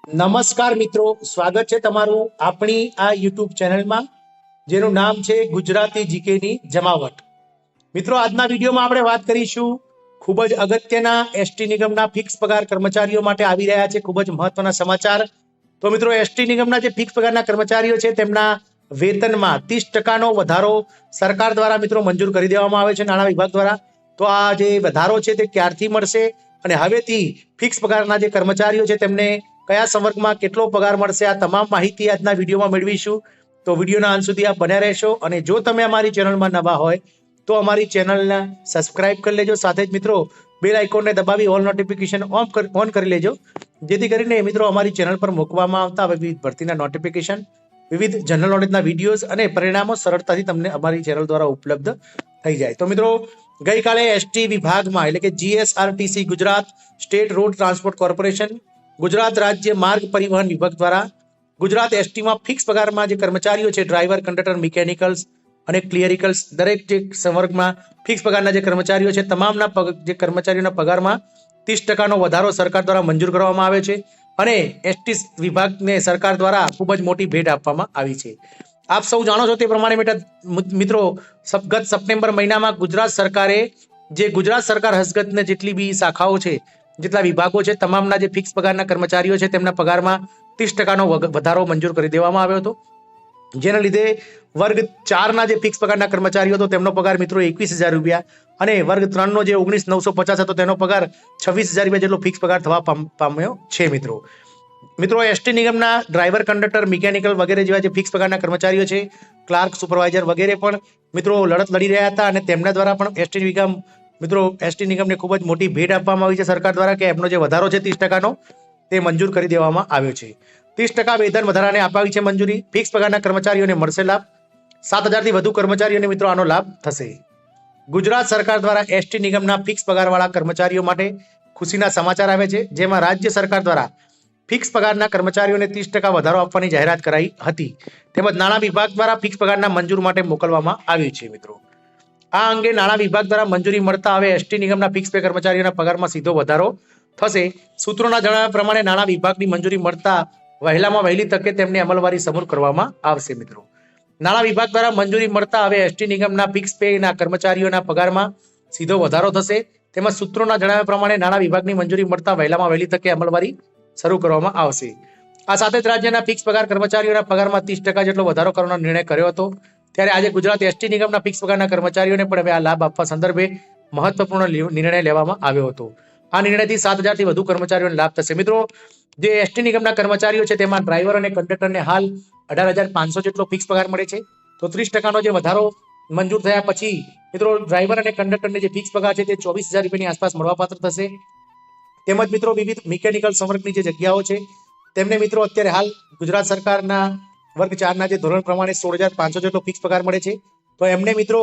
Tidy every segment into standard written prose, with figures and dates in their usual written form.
નમસ્કાર મિત્રો, સ્વાગત છે તમારું આપણી આ યુટ્યુબ ચેનલમાં જેનું નામ છે ગુજરાતી જીકેની જમાવટ। મિત્રો, આજના વિડીયોમાં આપણે વાત કરીશું ખૂબ જ અગત્યના એસટી નિગમના ફિક્સ પગાર કર્મચારીઓ માટે આવી રહ્યા છે ખૂબ જ મહત્વના સમાચાર। તો મિત્રો, એસટી નિગમના જે ફિક્સ પગારના કર્મચારીઓ છે તેમના વેતનમાં 30% વધારો સરકાર દ્વારા મિત્રો મંજૂર કરી દેવામાં આવે છે નાણાં વિભાગ દ્વારા। તો આ જે વધારો છે તે ક્યારથી મળશે અને હવેથી ફિક્સ પગારના જે કર્મચારીઓ છે તેમને કયા સંવર્ગમાં કેટલો પગાર મળશે, આ તમામ માહિતી આજના વિડીયોમાં મેળવીશું। તો વિડીયોના અંત સુધી આપ બન્યા રહેશો અને જો તમે અમારી ચેનલમાં નવા હોય તો અમારી ચેનલને સબસ્ક્રાઇબ કરી લેજો, સાથે જ મિત્રો બેલ આઇકોનને દબાવી ઓલ નોટિફિકેશન ઓન કરી લેજો, જેથી કરીને મિત્રો અમારી ચેનલ પર મૂકવામાં આવતા વિવિધ ભરતીના નોટિફિકેશન, વિવિધ જનરલ નોલેજના વિડીયોઝ અને પરિણામો સરળતાથી તમને અમારી ચેનલ દ્વારા ઉપલબ્ધ થઈ જાય। તો મિત્રો, ગઈકાલે એસટી વિભાગમાં એટલે કે GSRTC Gujarat state road transport corporation, Gujarat રાજ્ય માર્ગ પરિવહન વિભાગ દ્વારા ગુજરાત એસટીમાં ફિક્સ પગારમાં જે કર્મચારીઓ છે ડ્રાઈવર, કંડક્ટર, મિકેનિકલ્સ અને ક્લિયરિકલ્સ દરેક જે સંવર્ગમાં ફિક્સ પગારના જે કર્મચારીઓ છે તમામના જે કર્મચારીઓના પગારમાં 30%નો વધારો સરકાર દ્વારા મંજૂર કરવામાં આવે છે અને એસટી વિભાગને સરકાર દ્વારા ખૂબ જ મોટી ભેટ આપવામાં આવી છે। આપ સૌ જાણો છો તે પ્રમાણે મિત્રો ગત સપ્ટેમ્બર મહિનામાં ગુજરાત સરકારે જે ગુજરાત સરકાર હસ્તગતને જેટલી બી શાખાઓ છે, જેટલા વિભાગો છે, તમામના જે ફિક્સ પગારના કર્મચારીઓ છે તેમના પગારમાં 30%નો વધારો મંજૂર કરી દેવામાં આવ્યો હતો, જેના લીધે વર્ગ 4ના જે ફિક્સ પગારના કર્મચારીઓ હતો તેમનો પગાર મિત્રો 21,000 રૂપિયા અને વર્ગ 3નો જે 19,950 હતો તેનો પગાર 26,000 રૂપિયા જેટલો ફિક્સ પગાર થવા પામ્યો છે। મિત્રો એસટી નિગમના ડ્રાઈવર, કંડક્ટર, મિકેનિકલ વગેરે જેવા જે ફિક્સ પગારના કર્મચારીઓ છે, ક્લાર્ક, સુપરવાઇઝર વગેરે પણ મિત્રો લડત લડી રહ્યા હતા અને તેમના દ્વારા પણ એસટી નિગમને ખૂબ જ મોટી ભેટ આપવામાં આવી છે સરકાર દ્વારા કે એમનો જે વધારો છે 30%નો તે મંજૂર કરી દેવામાં આવ્યો છે। 30% વેતન વધારાને અપાવી છે મંજૂરી। ફિક્સ પગારના કર્મચારીઓને મળશે લાભ। 7,000 થી વધુ કર્મચારીઓને મિત્રો આનો લાભ થશે। ગુજરાત સરકાર દ્વારા એસટી નિગમના ફિક્સ પગારવાળા કર્મચારીઓ માટે ખુશીના સમાચાર આવે છે, જેમાં રાજ્ય સરકાર દ્વારા ફિક્સ પગારના કર્મચારીઓને 30% વધારો આપવાની જાહેરાત કરાઈ હતી, તેમજ નાણાં વિભાગ દ્વારા ફિક્સ પગારના મંજૂર માટે મોકલવામાં આવ્યું છે। મિત્રો, આ અંગે નાણાં વિભાગ દ્વારા મંજૂરી મળતા હવે એસટી નિગમના ફિક્સ પે કર્મચારીઓના પગારમાં સીધો વધારો થશે। સૂત્રોના જણાવ્યા પ્રમાણે નાણાં વિભાગની મંજૂરી મળતા વહેલામાં વહેલી તકે તેમને અમલવારી સમૂર કરવામાં આવશે। મિત્રો, નાણાં વિભાગ દ્વારા મંજૂરી મળતા હવે એસટી નિગમના ફિક્સ પેના કર્મચારીઓના પગારમાં સીધો વધારો થશે, તેમજ સૂત્રોના જણાવ્યા પ્રમાણે નાણાં વિભાગની મંજૂરી મળતા વહેલામાં વહેલી તકે અમલવારી શરૂ કરવામાં આવશે। આ સાથે જ રાજ્યના ફિક્સ પગાર કર્મચારીઓના પગારમાં 30% જેટલો વધારો કરવાનો નિર્ણય કર્યો હતો, ત્યારે આજે ગુજરાત એસટી નિગમના ફિક્સ પગારના કર્મચારીઓને પણ હવે આ લાભ આપવા સંદર્ભે મહત્વપૂર્ણ નિર્ણય લેવામાં આવ્યો હતો। આ નિર્ણયથી 7,000 થી વધુ કર્મચારીઓને લાભ થશે। મિત્રો, જે એસટી નિગમના કર્મચારીઓ છે તેમાં ડ્રાઈવર અને કંડક્ટરને હાલ 18,500 જેટલો ફિક્સ પગાર મળે છે। તો 30%નો જે વધારો મંજૂર થયા પછી મિત્રો ડ્રાઈવર અને કંડક્ટરને જે ફિક્સ પગાર છે તે 24,000 રૂપિયાની આસપાસ મળવાપાત્ર થશે। તેમજ મિત્રો વિવિધ મિકેનિકલ સંવર્ગની જે જગ્યાઓ છે તેમને મિત્રો અત્યારે હાલ ગુજરાત સરકારના વર્ગ 4ના જે ધોરણ પ્રમાણે 16,500 જેટલો ફિક્સ પગાર મળે છે, તો એમને મિત્રો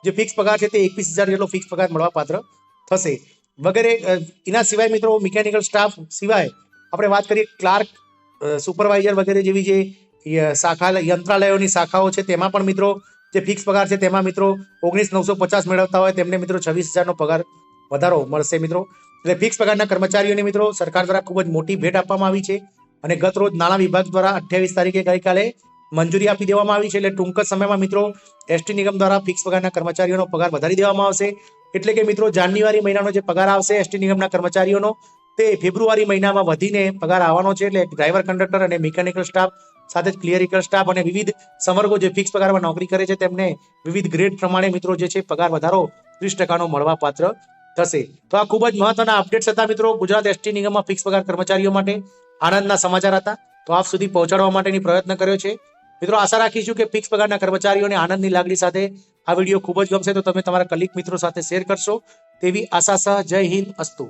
જે ફિક્સ પગાર છે તે 21,000 જેટલો ફિક્સ પગાર મળવાપાત્ર થશે વગેરે। એના સિવાય મિત્રો મિકેનિકલ સ્ટાફ સિવાય આપણે વાત કરીએ ક્લાર્ક, સુપરવાઇઝર વગેરે જેવી જે યંત્રાલયોની શાખાઓ છે તેમાં પણ મિત્રો જે ફિક્સ પગાર છે તેમાં મિત્રો 19,950 મેળવતા હોય તેમને મિત્રો 26,000નો પગાર વધારો મળશે। મિત્રો, એટલે ફિક્સ પગારના કર્મચારીઓને મિત્રો સરકાર દ્વારા ખૂબ જ મોટી ભેટ આપવામાં આવી છે અને ગત રોજ નાણાં વિભાગ દ્વારા 28 તારીખે ગઈકાલે મંજૂરી આપી દેવામાં આવી છે। એટલે ટૂંક જ સમયમાં મિત્રો એસટી નિગમ દ્વારા ફિક્સ પગારના કર્મચારીઓનો પગાર વધારી દેવામાં આવશે। એટલે કે મિત્રો જાન્યુઆરી મહિનાનો જે પગાર આવશે એસટી નિગમના કર્મચારીઓનો તે ફેબ્રુઆરી મહિનામાં વધીને પગાર આવવાનો છે। એટલે ડ્રાઈવર, કંડક્ટર અને મિકેનિકલ સ્ટાફ સાથે જ ક્લિયરિકલ સ્ટાફ અને વિવિધ સંવર્ગો જે ફિક્સ પગારમાં નોકરી કરે છે તેમને વિવિધ ગ્રેડ પ્રમાણે મિત્રો જે છે પગાર વધારો 30%નો મળવાપાત્ર થશે। તો આ ખૂબ જ મહત્વના અપડેટ્સ હતા મિત્રો ગુજરાત એસટી નિગમમાં ફિક્સ પગાર કર્મચારીઓ માટે આનંદના સમાચાર હતા, તો આપ સુધી પહોંચાડવા માટેની પ્રયત્ન કર્યો છે। મિત્રો, આશા રાખીશું કે ફિક્સ પગારના કર્મચારીઓને આનંદની લાગણી સાથે આ વિડીયો ખૂબ જ ગમશે, તો તમે તમારા કલીગ મિત્રો સાથે શેર કરશો તેવી આશા સહ જય હિન્દ અસ્તુ।